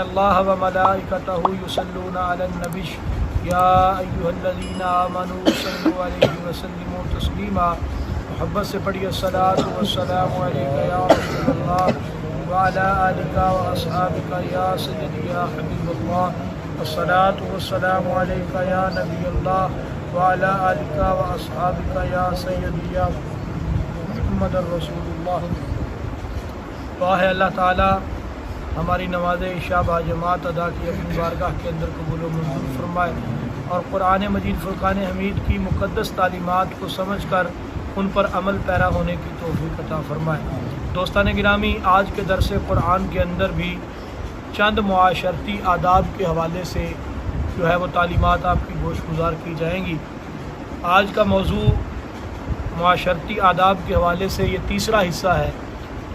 اللہ و ملائکتہ یصلون علی النبی یا ایھا الذین آمنوا صلوا علیہ وسلموا تسلیما. محبت سے پڑھیے الصلاۃ والسلام علیک یا رسول اللہ وعلی آلک واصحابک یا سیدی یا حبیب اللہ. الصلاۃ والسلام علیک یا نبی اللہ وعلی آلک واصحابک یا سیدی یا محمد رسول اللہ. دعا ہے اللہ تعالی ہماری نماز عشاء باجماعت ادا کی اپنی بارگاہ کے اندر قبول و منظور فرمائے اور قرآن مجید فرقان حمید کی مقدس تعلیمات کو سمجھ کر ان پر عمل پیرا ہونے کی توفیق عطا فرمائے. دوستان گرامی، آج کے درس قرآن کے اندر بھی چند معاشرتی آداب کے حوالے سے جو ہے وہ تعلیمات آپ کی گوش گزار کی جائیں گی. آج کا موضوع معاشرتی آداب کے حوالے سے یہ تیسرا حصہ ہے.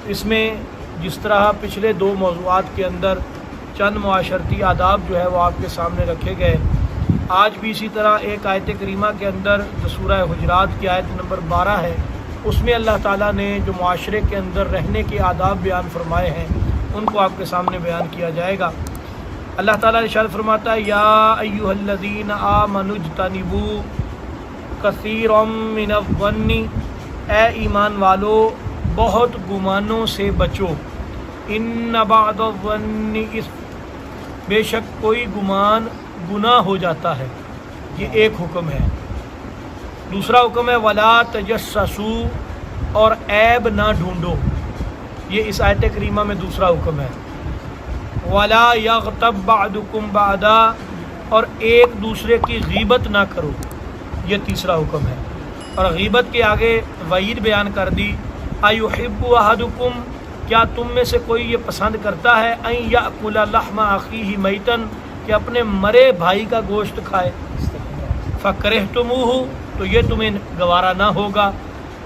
اس میں جس طرح پچھلے دو موضوعات کے اندر چند معاشرتی آداب جو ہے وہ آپ کے سامنے رکھے گئے، آج بھی اسی طرح ایک آیت کریمہ کے اندر جو سورہ حجرات کی آیت نمبر 12 ہے، اس میں اللہ تعالیٰ نے جو معاشرے کے اندر رہنے کے آداب بیان فرمائے ہیں ان کو آپ کے سامنے بیان کیا جائے گا. اللہ تعالیٰ ارشاد فرماتا ہے یا ایھا الذین آمنوا اجتنبوا کثیرا من الظن، اے ایمان والو بہت گمانوں سے بچو. ان بعض الظن اثم، بے شک کوئی گمان گناہ ہو جاتا ہے. یہ ایک حکم ہے. دوسرا حکم ہے ولا تجسسوا، اور عیب نہ ڈھونڈو. یہ اس آیت کریمہ میں دوسرا حکم ہے. ولا یغتب بعضکم بعضا، اور ایک دوسرے کی غیبت نہ کرو. یہ تیسرا حکم ہے. اور غیبت کے آگے وعید بیان کر دی. ایحب احدکم، کیا تم میں سے کوئی یہ پسند کرتا ہے ان یأکل لحم اخیہ میتا، کہ اپنے مرے بھائی کا گوشت کھائے. فکرہتموہ، تو یہ تمہیں گوارا نہ ہوگا.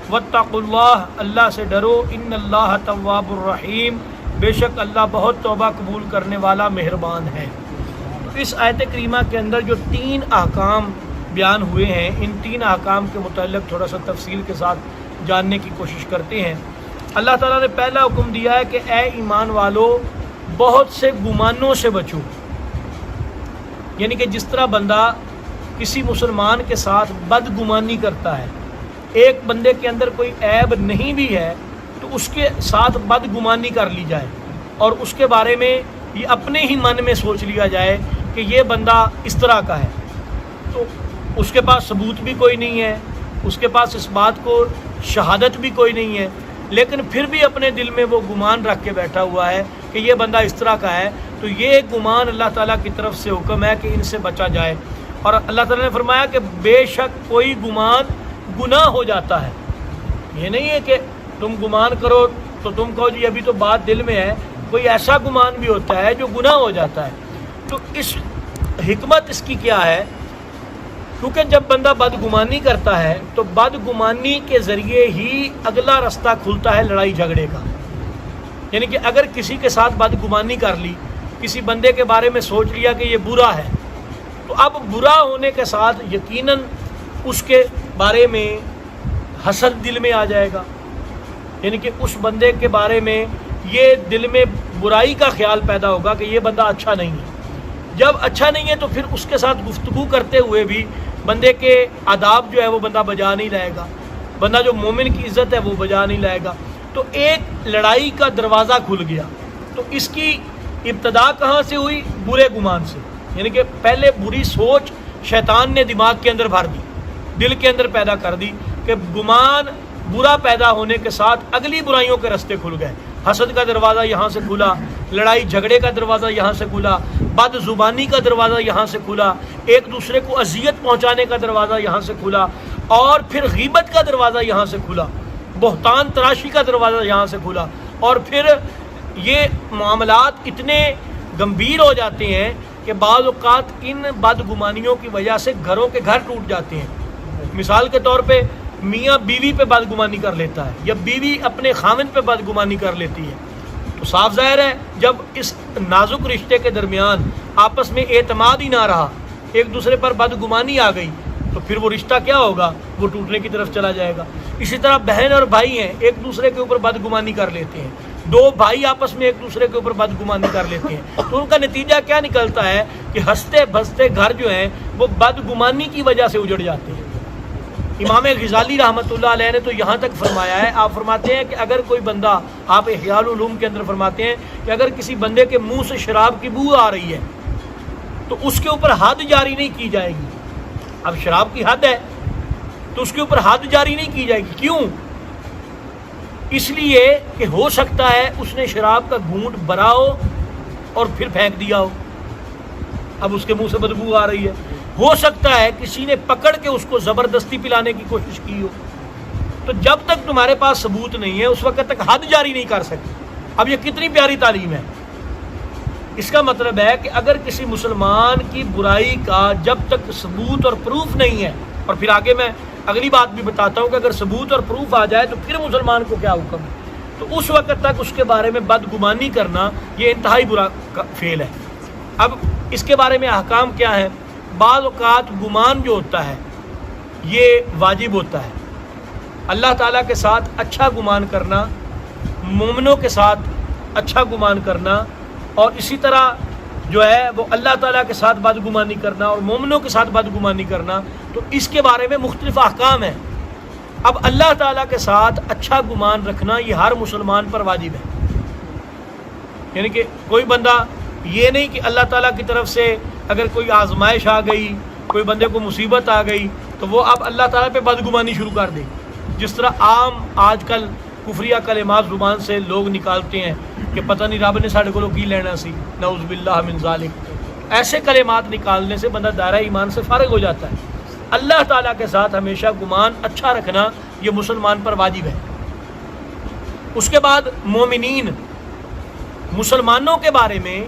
واتقوا اللہ، اللہ سے ڈرو. ان اللہ تواب الرحیم، بے شک اللہ بہت توبہ قبول کرنے والا مہربان ہے. تو اس آیت کریمہ کے اندر جو 3 احکام بیان ہوئے ہیں، ان 3 احکام کے متعلق تھوڑا سا تفصیل کے ساتھ جاننے کی کوشش کرتے ہیں. اللہ تعالیٰ نے پہلا حکم دیا ہے کہ اے ایمان والو بہت سے گمانوں سے بچو. یعنی کہ جس طرح بندہ کسی مسلمان کے ساتھ بدگمانی کرتا ہے، ایک بندے کے اندر کوئی عیب نہیں بھی ہے تو اس کے ساتھ بدگمانی کر لی جائے اور اس کے بارے میں یہ اپنے ہی من میں سوچ لیا جائے کہ یہ بندہ اس طرح کا ہے، تو اس کے پاس ثبوت بھی کوئی نہیں ہے، اس کے پاس اس بات کو شہادت بھی کوئی نہیں ہے، لیکن پھر بھی اپنے دل میں وہ گمان رکھ کے بیٹھا ہوا ہے کہ یہ بندہ اس طرح کا ہے. تو یہ گمان اللہ تعالیٰ کی طرف سے حکم ہے کہ ان سے بچا جائے. اور اللہ تعالیٰ نے فرمایا کہ بے شک کوئی گمان گناہ ہو جاتا ہے. یہ نہیں ہے کہ تم گمان کرو تو تم کہو جی ابھی تو بات دل میں ہے. کوئی ایسا گمان بھی ہوتا ہے جو گناہ ہو جاتا ہے. تو اس حکمت اس کی کیا ہے؟ کیونکہ جب بندہ بدگمانی کرتا ہے تو بدگمانی کے ذریعے ہی اگلا رستہ کھلتا ہے لڑائی جھگڑے کا. یعنی کہ اگر کسی کے ساتھ بدگمانی کر لی، کسی بندے کے بارے میں سوچ لیا کہ یہ برا ہے، تو اب برا ہونے کے ساتھ یقیناً اس کے بارے میں حسد دل میں آ جائے گا. یعنی کہ اس بندے کے بارے میں یہ دل میں برائی کا خیال پیدا ہوگا کہ یہ بندہ اچھا نہیں ہے. جب اچھا نہیں ہے تو پھر اس کے ساتھ گفتگو کرتے ہوئے بھی بندے کے آداب جو ہے وہ بندہ بجا نہیں لائے گا. بندہ جو مومن کی عزت ہے وہ بجا نہیں لائے گا. تو ایک لڑائی کا دروازہ کھل گیا. تو اس کی ابتدا کہاں سے ہوئی؟ برے گمان سے. یعنی کہ پہلے بری سوچ شیطان نے دماغ کے اندر بھر دی، دل کے اندر پیدا کر دی کہ گمان برا پیدا ہونے کے ساتھ اگلی برائیوں کے رستے کھل گئے. حسد کا دروازہ یہاں سے کھلا، لڑائی جھگڑے کا دروازہ یہاں سے کھلا، بد زبانی کا دروازہ یہاں سے کھلا، ایک دوسرے کو اذیت پہنچانے کا دروازہ یہاں سے کھلا، اور پھر غیبت کا دروازہ یہاں سے کھلا، بہتان تراشی کا دروازہ یہاں سے کھلا. اور پھر یہ معاملات اتنے گمبھیر ہو جاتے ہیں کہ بعض اوقات ان بدگمانیوں کی وجہ سے گھروں کے گھر ٹوٹ جاتے ہیں. مثال کے طور پہ میاں بیوی پہ بدگمانی کر لیتا ہے یا بیوی اپنے خاوند پہ بدگمانی کر لیتی ہے. تو صاف ظاہر ہے جب اس نازک رشتے کے درمیان آپس میں اعتماد ہی نہ رہا، ایک دوسرے پر بدگمانی آ گئی، تو پھر وہ رشتہ کیا ہوگا؟ وہ ٹوٹنے کی طرف چلا جائے گا. اسی طرح بہن اور بھائی ہیں، ایک دوسرے کے اوپر بدگمانی کر لیتے ہیں، دو بھائی آپس میں ایک دوسرے کے اوپر بدگمانی کر لیتے ہیں تو ان کا نتیجہ کیا نکلتا ہے کہ ہنستے بھستے گھر جو ہیں وہ بدگمانی کی وجہ سے اجڑ جاتے ہیں۔ امام غزالی رحمۃ اللہ علیہ نے تو یہاں تک فرمایا ہے، آپ فرماتے ہیں کہ اگر کوئی بندہ، آپ احیاء العلوم کے اندر فرماتے ہیں کہ اگر کسی بندے کے منہ سے شراب کی بو آ رہی ہے تو اس کے اوپر حد جاری نہیں کی جائے گی۔ اب شراب کی حد ہے تو اس کے اوپر حد جاری نہیں کی جائے گی، کیوں؟ اس لیے کہ ہو سکتا ہے اس نے شراب کا گھونٹ بھرا ہو اور پھر پھینک دیا ہو، اب اس کے منہ سے بدبو آ رہی ہے۔ ہو سکتا ہے کسی نے پکڑ کے اس کو زبردستی پلانے کی کوشش کی ہو۔ تو جب تک تمہارے پاس ثبوت نہیں ہے اس وقت تک حد جاری نہیں کر سکتے۔ اب یہ کتنی پیاری تعلیم ہے۔ اس کا مطلب ہے کہ اگر کسی مسلمان کی برائی کا جب تک ثبوت اور پروف نہیں ہے، اور پھر آگے میں اگلی بات بھی بتاتا ہوں کہ اگر ثبوت اور پروف آ جائے تو پھر مسلمان کو کیا حکم ہے، تو اس وقت تک اس کے بارے میں بدگمانی کرنا یہ انتہائی برا فعل ہے۔ اب اس کے بارے میں احکام کیا ہے؟ بعض اوقات گمان جو ہوتا ہے یہ واجب ہوتا ہے۔ اللہ تعالیٰ کے ساتھ اچھا گمان کرنا، مومنوں کے ساتھ اچھا گمان کرنا، اور اسی طرح جو ہے وہ اللہ تعالیٰ کے ساتھ بدگمانی کرنا اور مومنوں کے ساتھ بدگمانی کرنا، تو اس کے بارے میں مختلف احکام ہیں۔ اب اللہ تعالیٰ کے ساتھ اچھا گمان رکھنا یہ ہر مسلمان پر واجب ہے، یعنی کہ کوئی بندہ یہ نہیں کہ اللہ تعالیٰ کی طرف سے اگر کوئی آزمائش آ گئی، کوئی بندے کو مصیبت آ گئی تو وہ اب اللہ تعالیٰ پہ بدگمانی شروع کر دے، جس طرح عام آج کل کفریہ کلمات زبان سے لوگ نکالتے ہیں کہ پتہ نہیں رب نے ساڑھے کو کی لینا سی، نعوذ باللہ من ذالک۔ ایسے کلمات نکالنے سے بندہ دائرہ ایمان سے فارغ ہو جاتا ہے۔ اللہ تعالیٰ کے ساتھ ہمیشہ گمان اچھا رکھنا یہ مسلمان پر واجب ہے۔ اس کے بعد مومنین، مسلمانوں کے بارے میں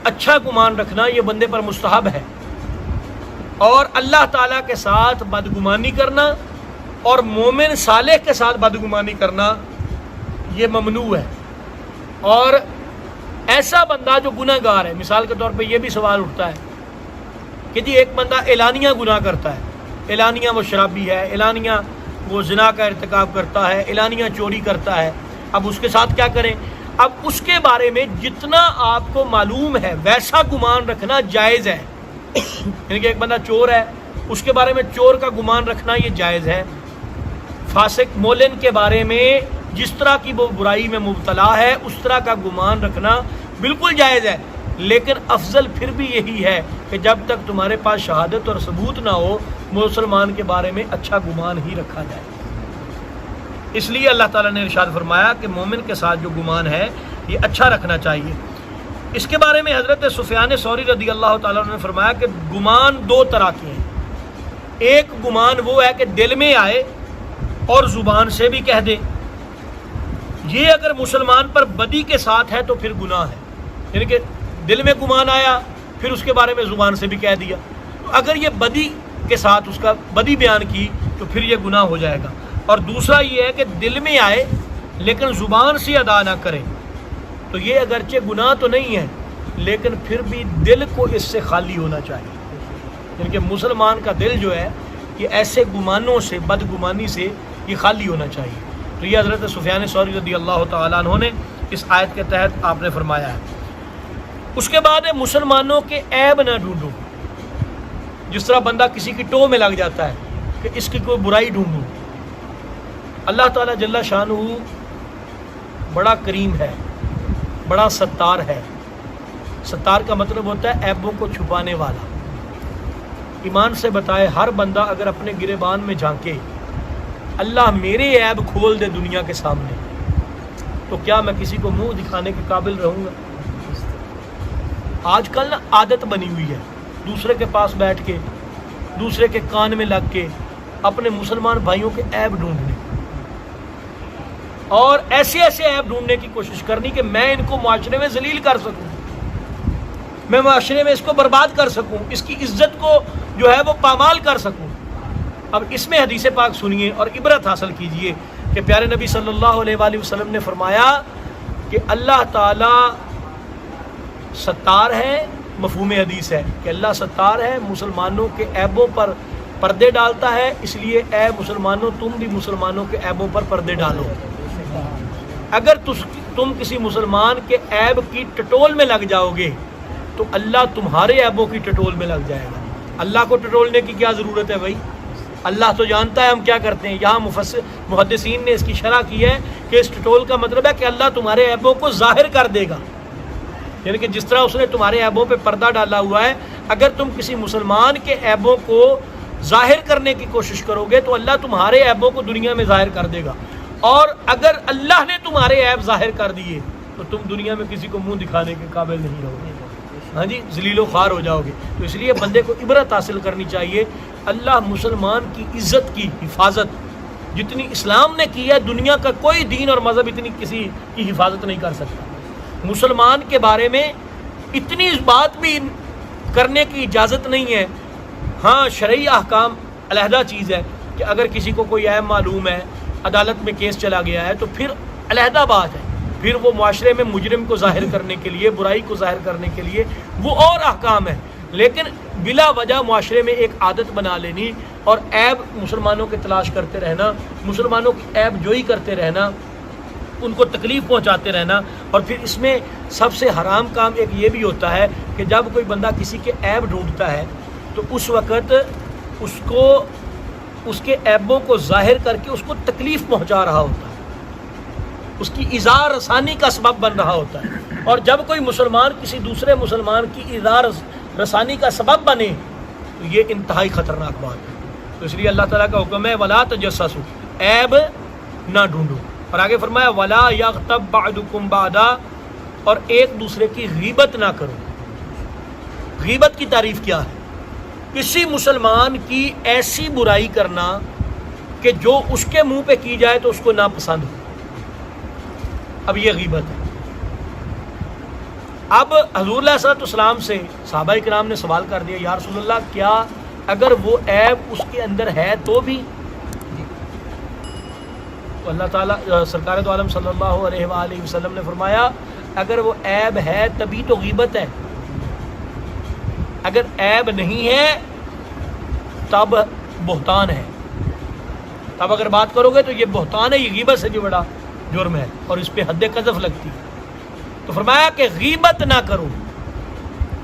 اچھا گمان رکھنا یہ بندے پر مستحب ہے، اور اللہ تعالیٰ کے ساتھ بدگمانی کرنا اور مومن صالح کے ساتھ بدگمانی کرنا یہ ممنوع ہے۔ اور ایسا بندہ جو گناہ گار ہے، مثال کے طور پہ یہ بھی سوال اٹھتا ہے کہ جی ایک بندہ اعلانیہ گناہ کرتا ہے، اعلانیہ وہ شرابی ہے، اعلانیہ وہ زنا کا ارتکاب کرتا ہے، اعلانیہ چوری کرتا ہے، اب اس کے ساتھ کیا کریں؟ اب اس کے بارے میں جتنا آپ کو معلوم ہے ویسا گمان رکھنا جائز ہے، یعنی کہ ایک بندہ چور ہے، اس کے بارے میں چور کا گمان رکھنا یہ جائز ہے۔ فاسق مولن کے بارے میں جس طرح کی وہ برائی میں مبتلا ہے اس طرح کا گمان رکھنا بالکل جائز ہے، لیکن افضل پھر بھی یہی ہے کہ جب تک تمہارے پاس شہادت اور ثبوت نہ ہو مسلمان کے بارے میں اچھا گمان ہی رکھا جائے۔ اس لیے اللہ تعالیٰ نے ارشاد فرمایا کہ مومن کے ساتھ جو گمان ہے یہ اچھا رکھنا چاہیے۔ اس کے بارے میں حضرت سفیان ثوری رضی اللہ تعالیٰ عنہ نے فرمایا کہ گمان دو طرح کے ہیں۔ ایک گمان وہ ہے کہ دل میں آئے اور زبان سے بھی کہہ دے، یہ اگر مسلمان پر بدی کے ساتھ ہے تو پھر گناہ ہے، یعنی کہ دل میں گمان آیا پھر اس کے بارے میں زبان سے بھی کہہ دیا، تو اگر یہ بدی کے ساتھ اس کا بدی بیان کی تو پھر یہ گناہ ہو جائے گا۔ اور دوسرا یہ ہے کہ دل میں آئے لیکن زبان سے ادا نہ کرے، تو یہ اگرچہ گناہ تو نہیں ہے لیکن پھر بھی دل کو اس سے خالی ہونا چاہیے، یعنی کہ مسلمان کا دل جو ہے یہ ایسے گمانوں سے، بدگمانی سے یہ خالی ہونا چاہیے۔ تو یہ حضرت سفیان ثوری رضی اللہ تعالیٰ عنہ نے اس آیت کے تحت آپ نے فرمایا ہے۔ اس کے بعد ہے مسلمانوں کے عیب نہ ڈھونڈو، جس طرح بندہ کسی کی ٹو میں لگ جاتا ہے کہ اس کی کوئی برائی ڈھونڈوں۔ اللہ تعالیٰ جل شانہ بڑا کریم ہے، بڑا ستار ہے۔ ستار کا مطلب ہوتا ہے عیبوں کو چھپانے والا۔ ایمان سے بتائے ہر بندہ اگر اپنے گریبان میں جھانکے اللہ میرے عیب کھول دے دنیا کے سامنے، تو کیا میں کسی کو منہ دکھانے کے قابل رہوں گا؟ آج کل نا عادت بنی ہوئی ہے دوسرے کے پاس بیٹھ کے، دوسرے کے کان میں لگ کے اپنے مسلمان بھائیوں کے عیب ڈھونڈنے، اور ایسے ایسے عیب ڈھونڈنے کی کوشش کرنی کہ میں ان کو معاشرے میں ذلیل کر سکوں، میں معاشرے میں اس کو برباد کر سکوں، اس کی عزت کو جو ہے وہ پامال کر سکوں۔ اب اس میں حدیث پاک سنیے اور عبرت حاصل کیجئے کہ پیارے نبی صلی اللہ علیہ وآلہ وسلم نے فرمایا کہ اللہ تعالیٰ ستار ہے، مفہوم حدیث ہے کہ اللہ ستار ہے، مسلمانوں کے عیبوں پر پردے ڈالتا ہے، اس لیے اے مسلمانوں تم بھی مسلمانوں کے عیبوں پر پردے ڈالو۔ اگر تم کسی مسلمان کے عیب کی ٹٹول میں لگ جاؤ گے تو اللہ تمہارے عیبوں کی ٹٹول میں لگ جائے گا۔ اللہ کو ٹٹولنے کی کیا ضرورت ہے بھائی؟ اللہ تو جانتا ہے ہم کیا کرتے ہیں۔ یہاں محدثین نے اس کی شرح کی ہے کہ اس ٹٹول کا مطلب ہے کہ اللہ تمہارے عیبوں کو ظاہر کر دے گا، یعنی کہ جس طرح اس نے تمہارے عیبوں پہ پردہ ڈالا ہوا ہے، اگر تم کسی مسلمان کے عیبوں کو ظاہر کرنے کی کوشش کرو گے تو اللہ تمہارے عیبوں کو دنیا میں ظاہر کر دے گا، اور اگر اللہ نے تمہارے عیب ظاہر کر دیے تو تم دنیا میں کسی کو منہ دکھانے کے قابل نہیں رہو گے، ہاں جی، ذلیل و خوار ہو جاؤ گے۔ تو اس لیے بندے کو عبرت حاصل کرنی چاہیے۔ اللہ مسلمان کی عزت کی حفاظت جتنی اسلام نے کی ہے، دنیا کا کوئی دین اور مذہب اتنی کسی کی حفاظت نہیں کر سکتا۔ مسلمان کے بارے میں اتنی بات بھی کرنے کی اجازت نہیں ہے۔ ہاں، شرعی احکام علیحدہ چیز ہے کہ اگر کسی کو کوئی عیب معلوم ہے، عدالت میں کیس چلا گیا ہے، تو پھر علیحدہ بات ہے، پھر وہ معاشرے میں مجرم کو ظاہر کرنے کے لیے، برائی کو ظاہر کرنے کے لیے وہ اور احکام ہے۔ لیکن بلا وجہ معاشرے میں ایک عادت بنا لینی اور عیب مسلمانوں کے تلاش کرتے رہنا، مسلمانوں کی عیب جوئی کرتے رہنا، ان کو تکلیف پہنچاتے رہنا، اور پھر اس میں سب سے حرام کام ایک یہ بھی ہوتا ہے کہ جب کوئی بندہ کسی کے عیب ڈھونڈتا ہے تو اس وقت اس کو اس کے عیبوں کو ظاہر کر کے اس کو تکلیف پہنچا رہا ہوتا ہے، اس کی ایذا رسانی کا سبب بن رہا ہوتا ہے۔ اور جب کوئی مسلمان کسی دوسرے مسلمان کی ایذا رسانی کا سبب بنے تو یہ انتہائی خطرناک بات ہے۔ تو اس لیے اللہ تعالیٰ کا حکم ہے وَلَا تَجَسَّسُوا، عیب نہ ڈھونڈو، اور آگے فرمایا وَلَا يَغْتَبْ بَعْضُكُمْ بَعْضًا، اور ایک دوسرے کی غیبت نہ کرو۔ غیبت کی تعریف کیا ہے؟ کسی مسلمان کی ایسی برائی کرنا کہ جو اس کے منہ پہ کی جائے تو اس کو ناپسند ہو، اب یہ غیبت ہے۔ اب حضور علیہ الصلوۃ والسلام سے صحابہ کرام نے سوال کر دیا، یا رسول اللہ، کیا اگر وہ عیب اس کے اندر ہے تو بھی؟ تو اللہ تعالیٰ سرکار دو عالم صلی اللہ علیہ وآلہ وسلم نے فرمایا اگر وہ عیب ہے تبھی تو غیبت ہے، اگر عیب نہیں ہے تب بہتان ہے، تب اگر بات کرو گے تو یہ بہتان ہے، یہ غیبت سے بھی بڑا جرم ہے اور اس پہ حد قذف لگتی ہے۔ تو فرمایا کہ غیبت نہ کرو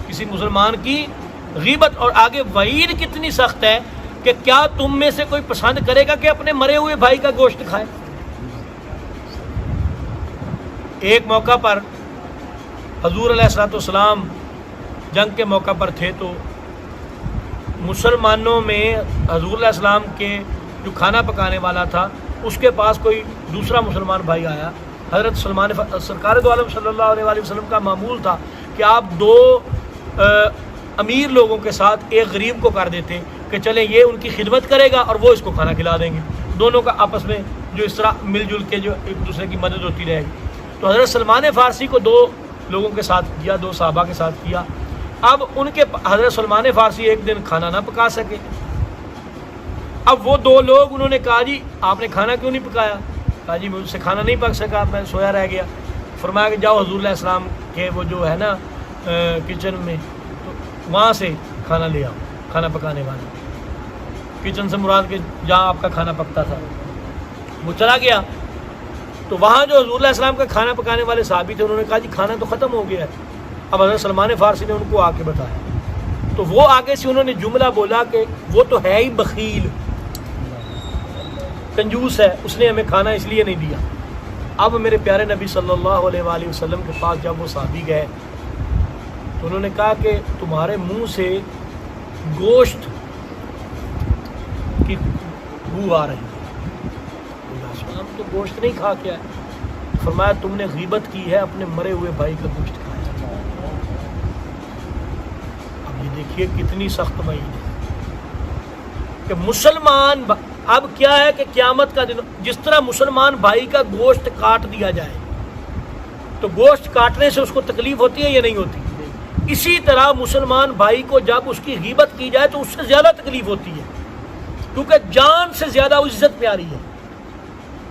کسی مسلمان کی غیبت، اور آگے وعید کتنی سخت ہے کہ کیا تم میں سے کوئی پسند کرے گا کہ اپنے مرے ہوئے بھائی کا گوشت کھائے؟ ایک موقع پر حضور علیہ الصلوۃ والسلام جنگ کے موقع پر تھے، تو مسلمانوں میں حضور علیہ السلام کے جو کھانا پکانے والا تھا اس کے پاس کوئی دوسرا مسلمان بھائی آیا۔ حضرت سلمان سرکار دو عالم صلی اللہ علیہ وآلہ وسلم کا معمول تھا کہ آپ دو امیر لوگوں کے ساتھ ایک غریب کو کر دیتے کہ چلیں یہ ان کی خدمت کرے گا اور وہ اس کو کھانا کھلا دیں گے، دونوں کا آپس میں جو اس طرح مل جل کے جو ایک دوسرے کی مدد ہوتی رہے گی۔ تو حضرت سلمان فارسی کو دو لوگوں کے ساتھ کیا، دو صحابہ کے ساتھ کیا۔ اب ان کے حضرت سلمان فارسی ایک دن کھانا نہ پکا سکے، اب وہ دو لوگ انہوں نے کہا جی آپ نے کھانا کیوں نہیں پکایا؟ کہا جی مجھ سے کھانا نہیں پک سکا، میں سویا رہ گیا۔ فرمایا کہ جاؤ حضور علیہ السلام کے وہ جو ہے نا کچن میں، تو وہاں سے کھانا لے آؤ، کھانا پکانے والا، کچن سے مراد کے جہاں آپ کا کھانا پکتا تھا۔ وہ چلا گیا تو وہاں جو حضور علیہ السلام کا کھانا پکانے والے صحابی تھے انہوں نے کہا جی کھانا تو ختم ہو گیا ہے۔ اب حضرت سلمان فارسی نے ان کو آ کے بتایا، تو وہ آگے سے انہوں نے جملہ بولا کہ وہ تو ہے ہی بخیل، کنجوس ہے، اس نے ہمیں کھانا اس لیے نہیں دیا۔ اب میرے پیارے نبی صلی اللہ علیہ وآلہ وسلم کے پاس جب وہ صحابی گئے تو انہوں نے کہا کہ تمہارے منہ سے گوشت کی بو آ رہی ہے، ہم تو گوشت نہیں کھا کے آئے۔ فرمایا تم نے غیبت کی ہے، اپنے مرے ہوئے بھائی کا گوشت کھایا۔ اب یہ دیکھیے کتنی سخت وعید ہے کہ مسلمان اب کیا ہے کہ قیامت کا دن جس طرح مسلمان بھائی کا گوشت کاٹ دیا جائے تو گوشت کاٹنے سے اس کو تکلیف ہوتی ہے یا نہیں ہوتی؟ اسی طرح مسلمان بھائی کو جب اس کی غیبت کی جائے تو اس سے زیادہ تکلیف ہوتی ہے، کیونکہ جان سے زیادہ عزت پیاری ہے،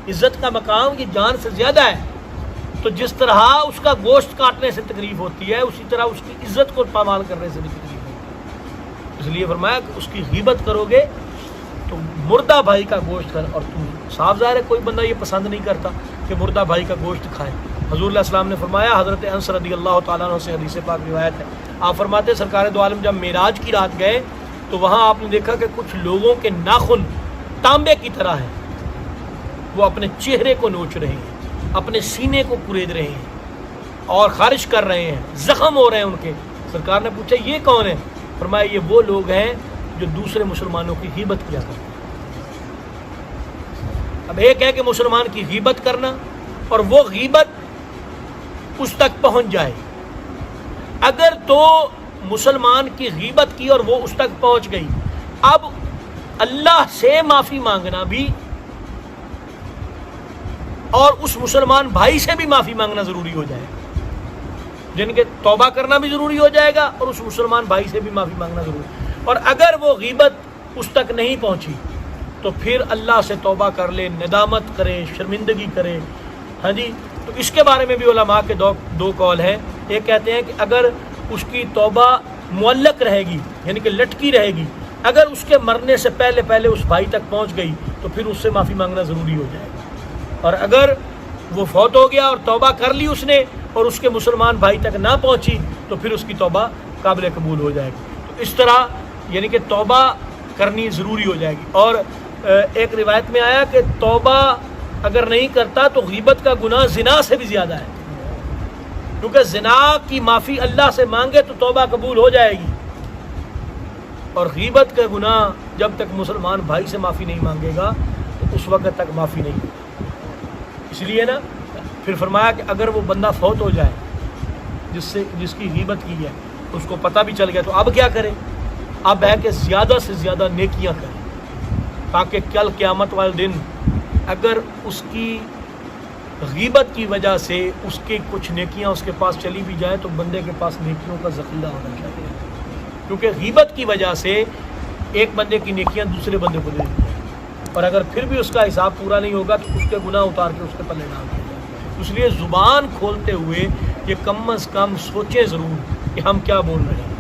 عزت کا مقام یہ جان سے زیادہ ہے۔ تو جس طرح اس کا گوشت کاٹنے سے تکلیف ہوتی ہے اسی طرح اس کی عزت کو پامال کرنے سے بھی تکلیف ہوتی ہے۔ اس لیے فرمایا کہ اس کی غیبت کرو گے تو مردہ بھائی کا گوشت کر، اور تم صاف ظاہر ہے کوئی بندہ یہ پسند نہیں کرتا کہ مردہ بھائی کا گوشت کھائے۔ حضور علیہ السلام نے فرمایا، حضرت انس رضی اللہ تعالیٰ عنہ سے حدیث پاک روایت ہے، آپ فرماتے ہیں سرکار دو عالم جب معراج کی رات گئے تو وہاں آپ نے دیکھا کہ کچھ لوگوں کے ناخن تانبے کی طرح ہیں، وہ اپنے چہرے کو نوچ رہے ہیں، اپنے سینے کو کرید رہے ہیں اور خارش کر رہے ہیں، زخم ہو رہے ہیں ان کے۔ سرکار نے پوچھا یہ کون ہے؟ فرمایا یہ وہ لوگ ہیں جو دوسرے مسلمانوں کی غیبت کیا کرتے ہیں۔ اب ایک ہے کہ مسلمان کی غیبت کرنا اور وہ غیبت اس تک پہنچ جائے، اگر تو مسلمان کی غیبت کی اور وہ اس تک پہنچ گئی، اب اللہ سے معافی مانگنا بھی اور اس مسلمان بھائی سے بھی معافی مانگنا ضروری ہو جائے گا، جن کے توبہ کرنا بھی ضروری ہو جائے گا اور اس مسلمان بھائی سے بھی معافی مانگنا ضروری۔ اور اگر وہ غیبت اس تک نہیں پہنچی تو پھر اللہ سے توبہ کر لے، ندامت کرے، شرمندگی کرے۔ ہاں جی، تو اس کے بارے میں بھی علماء کے دو قول ہیں۔ ایک کہتے ہیں کہ اگر اس کی توبہ معلق رہے گی، یعنی کہ لٹکی رہے گی، اگر اس کے مرنے سے پہلے اس بھائی تک پہنچ گئی تو پھر اس سے معافی مانگنا ضروری ہو جائے گا، اور اگر وہ فوت ہو گیا اور توبہ کر لی اس نے اور اس کے مسلمان بھائی تک نہ پہنچی تو پھر اس کی توبہ قابل قبول ہو جائے گی۔ تو اس طرح یعنی کہ توبہ کرنی ضروری ہو جائے گی۔ اور ایک روایت میں آیا کہ توبہ اگر نہیں کرتا تو غیبت کا گناہ زنا سے بھی زیادہ ہے، کیونکہ زنا کی معافی اللہ سے مانگے تو توبہ قبول ہو جائے گی، اور غیبت کا گناہ جب تک مسلمان بھائی سے معافی نہیں مانگے گا تو اس وقت تک معافی نہیں ہوگی۔ اس لیے نا پھر فرمایا کہ اگر وہ بندہ فوت ہو جائے جس کی غیبت کی ہے، اس کو پتہ بھی چل گیا، تو اب کیا کرے؟ اب ہے کہ زیادہ سے زیادہ نیکیاں کرے، تاکہ کل قیامت والے دن اگر اس کی غیبت کی وجہ سے اس کی کچھ نیکیاں اس کے پاس چلی بھی جائیں تو بندے کے پاس نیکیوں کا ذخیرہ ہونا چاہیے، کیونکہ غیبت کی وجہ سے ایک بندے کی نیکیاں دوسرے بندے کو دے دی جائیں، اور اگر پھر بھی اس کا حساب پورا نہیں ہوگا تو اس کے گناہ اتار کے اس کے پلے ڈال دیا جائے۔ اس لیے زبان کھولتے ہوئے یہ کم از کم سوچیں ضرور کہ ہم کیا بول رہے ہیں،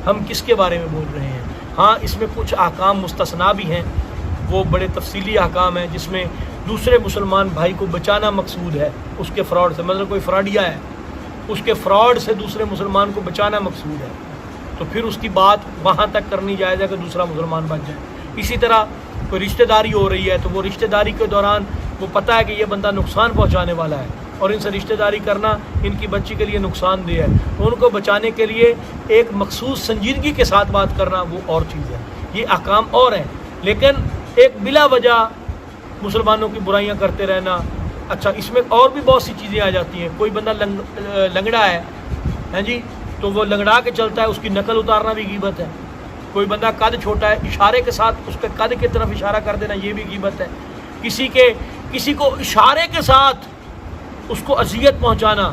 ہم کس کے بارے میں بول رہے ہیں۔ ہاں اس میں کچھ احکام مستثنا بھی ہیں، وہ بڑے تفصیلی احکام ہیں جس میں دوسرے مسلمان بھائی کو بچانا مقصود ہے اس کے فراڈ سے، مطلب کوئی فراڈیا ہے، اس کے فراڈ سے دوسرے مسلمان کو بچانا مقصود ہے، تو پھر اس کی بات وہاں تک کرنی جائز ہے کہ دوسرا مسلمان بچ جائے۔ اسی طرح کوئی رشتہ داری ہو رہی ہے تو وہ رشتہ داری کے دوران وہ پتہ ہے کہ یہ بندہ نقصان پہنچانے والا ہے اور ان سے رشتہ داری کرنا ان کی بچی کے لیے نقصان دہ ہے، ان کو بچانے کے لیے ایک مخصوص سنجیدگی کے ساتھ بات کرنا وہ اور چیز ہے۔ یہ احکام اور ہیں، لیکن ایک بلا وجہ مسلمانوں کی برائیاں کرتے رہنا، اچھا اس میں اور بھی بہت سی چیزیں آ جاتی ہیں۔ کوئی بندہ لنگڑا ہے، ہاں جی، تو وہ لنگڑا کے چلتا ہے، اس کی نقل اتارنا بھی غیبت ہے۔ کوئی بندہ قد چھوٹا ہے، اشارے کے ساتھ اس کے قد کی طرف اشارہ کر دینا یہ بھی غیبت ہے۔ کسی کو اشارے کے ساتھ اس کو اذیت پہنچانا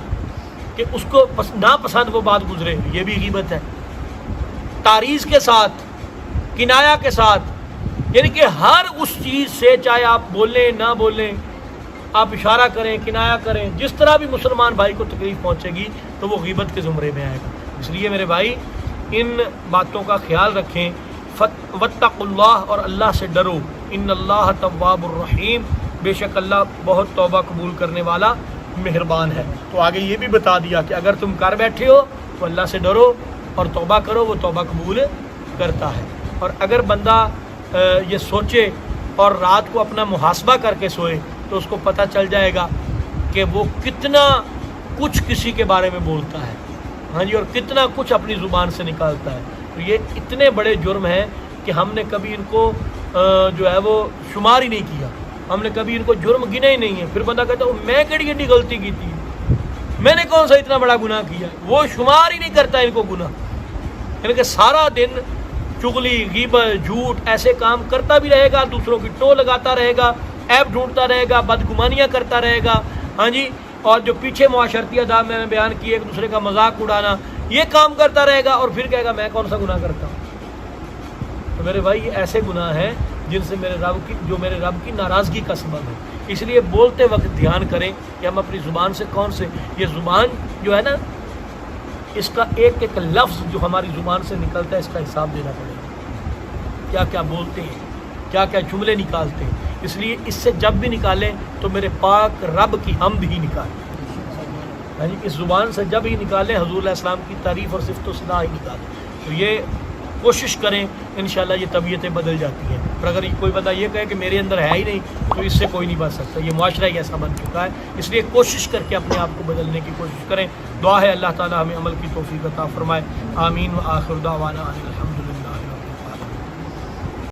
کہ اس کو ناپسند وہ بات گزرے یہ بھی غیبت ہے۔ تعریض کے ساتھ، کنایا کے ساتھ، یعنی کہ ہر اس چیز سے، چاہے آپ بولیں نہ بولیں، آپ اشارہ کریں، کنایا کریں، جس طرح بھی مسلمان بھائی کو تکلیف پہنچے گی تو وہ غیبت کے زمرے میں آئے گا۔ اس لیے میرے بھائی ان باتوں کا خیال رکھیں، واتقوا اللہ، اور اللہ سے ڈرو، ان اللہ تواب الرحیم، بے شک اللہ بہت توبہ قبول کرنے والا مہربان ہے۔ تو آگے یہ بھی بتا دیا کہ اگر تم کر بیٹھے ہو تو اللہ سے ڈرو اور توبہ کرو، وہ توبہ قبول کرتا ہے۔ اور اگر بندہ یہ سوچے اور رات کو اپنا محاسبہ کر کے سوئے تو اس کو پتہ چل جائے گا کہ وہ کتنا کچھ کسی کے بارے میں بولتا ہے، ہاں جی، اور کتنا کچھ اپنی زبان سے نکالتا ہے۔ تو یہ اتنے بڑے جرم ہیں کہ ہم نے کبھی ان کو جو ہے وہ شمار ہی نہیں کیا، ہم نے کبھی ان کو جرم گنے ہی نہیں ہے۔ پھر بندہ کہتا ہے میں کیڑی ایڈی غلطی کی تھی، میں نے کون سا اتنا بڑا گناہ کیا، وہ شمار ہی نہیں کرتا ان کو گناہ، یعنی کہ سارا دن چغلی، غیبت، جھوٹ ایسے کام کرتا بھی رہے گا، دوسروں کی ٹو لگاتا رہے گا، عیب ڈھونڈتا رہے گا، بدگمانیاں کرتا رہے گا، ہاں جی، اور جو پیچھے معاشرتی آداب میں نے بیان کیے، ایک دوسرے کا مذاق اڑانا، یہ کام کرتا رہے گا، اور پھر کہے گا میں کون سا گناہ کرتا ہوں۔ تو میرے بھائی یہ ایسے گناہ ہیں جن سے میرے رب کی ناراضگی کا سبب ہے۔ اس لیے بولتے وقت دھیان کریں کہ ہم اپنی زبان سے کون سے، یہ زبان جو ہے نا، اس کا ایک ایک لفظ جو ہماری زبان سے نکلتا ہے اس کا حساب دینا پڑے گا، کیا کیا بولتے ہیں، کیا کیا جملے نکالتے ہیں۔ اس لیے اس سے جب بھی نکالیں تو میرے پاک رب کی حمد ہی نکالیں۔ یعنی اس زبان سے جب ہی نکالیں حضور علیہ السلام کی تعریف اور صفت و ثنا ہی نکالیں. تو یہ کوشش کریں، انشاءاللہ یہ طبیعتیں بدل جاتی ہیں. اور اگر کوئی بندہ یہ کہے کہ میرے اندر ہے ہی نہیں تو اس سے کوئی نہیں بچ سکتا. یہ معاشرہ ہی ایسا بن چکا ہے. اس لیے کوشش کر کے اپنے آپ کو بدلنے کی کوشش کریں. دعا ہے اللہ تعالی ہمیں عمل کی توفیق عطا فرمائے. آمین. و آخر دعوانا الحمدللہ.